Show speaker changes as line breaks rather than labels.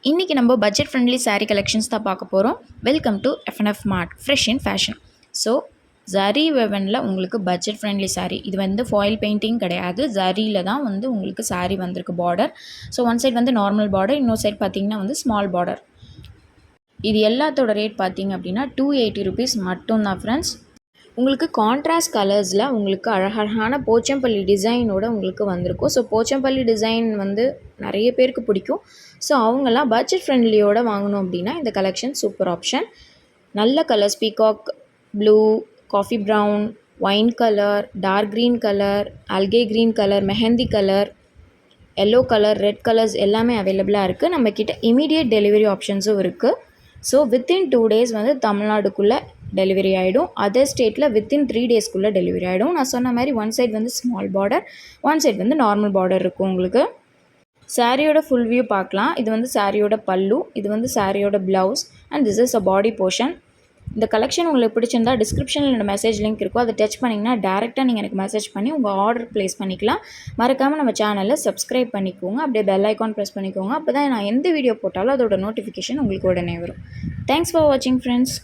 இன்றைக்கி நம்ம budget friendly saree collections தான் பார்க்க போகிறோம். Welcome to FNF mart fresh and fashion. So ஜரி வெவனில் உங்களுக்கு பட்ஜெட் ஃப்ரெண்ட்லி saree, இது வந்து ஃபாயில் பெயிண்டிங் கிடையாது, ஜரியில் தான் வந்து உங்களுக்கு saree வந்திருக்கு. பார்டர் ஸோ ஒன் சைட் வந்து நார்மல் பார்டர், இன்னொரு சைட் பார்த்திங்கன்னா வந்து ஸ்மால் பார்டர். இது எல்லாத்தோட ரேட் பார்த்திங்க அப்படின்னா 280 rupees மட்டும்தான் ஃப்ரெண்ட்ஸ். உங்களுக்கு கான்ட்ராஸ்ட் கலர்ஸில் உங்களுக்கு அழகழகான போச்சம்பள்ளி டிசைனோட உங்களுக்கு வந்திருக்கும். ஸோ போச்சம்பள்ளி டிசைன் வந்து நிறைய பேருக்கு பிடிக்கும். ஸோ அவங்கெல்லாம் பட்ஜெட் ஃப்ரெண்ட்லியோட வாங்கணும் அப்படின்னா இந்த கலெக்ஷன் சூப்பர் ஆப்ஷன். நல்ல colours, peacock blue, coffee brown, wine colour, dark green colour, அல்கே green colour, mehndi colour, yellow colour, red colours எல்லாமே அவைலபிளாக இருக்குது. நம்மக்கிட்ட இமீடியட் டெலிவரி ஆப்ஷன்ஸும் இருக்குது. ஸோ வித்தின் 2 days வந்து தமிழ்நாடுக்குள்ளே டெலிவரி ஆகிடும். அதர் ஸ்டேட்டில் வித்தின் 3 daysக்குள்ளே டெலிவரி ஆகிடும். நான் சொன்ன மாதிரி ஒன் சைட் வந்து ஸ்மால் பார்டர், ஒன் சைட் வந்து நார்மல் பார்டர் இருக்கும். உங்களுக்கு சாரியோட ஃபுல் வியூ பார்க்கலாம். இது வந்து சாரியோட பல்லு, இது வந்து சாரியோட blouse and this is a body portion. இந்த கலெக்ஷன் உங்களுக்கு பிடிச்சிருந்தா டிஸ்கிரிப்ஷனில் என்னோட மெசேஜ் லிங்க் இருக்கும், அதை டச் பண்ணிங்கன்னா டேரெக்டாக நீங்கள் எனக்கு மெசேஜ் பண்ணி உங்கள் ஆர்டர் ப்ளேஸ் பண்ணிக்கலாம். மறக்காமல் நம்ம சேனலை சப்ஸ்கிரைப் பண்ணிக்கோங்க, அப்படியே பெல் ஐக்கான் ப்ரெஸ் பண்ணிக்கோங்க. அப்போ தான் நான் எந்த வீடியோ போட்டாலும் அதோட நோட்டிஃபிகேஷன் உங்களுக்கு உடனே வரும். தேங்க்ஸ் ஃபார் வாட்சிங் ஃப்ரெண்ட்ஸ்.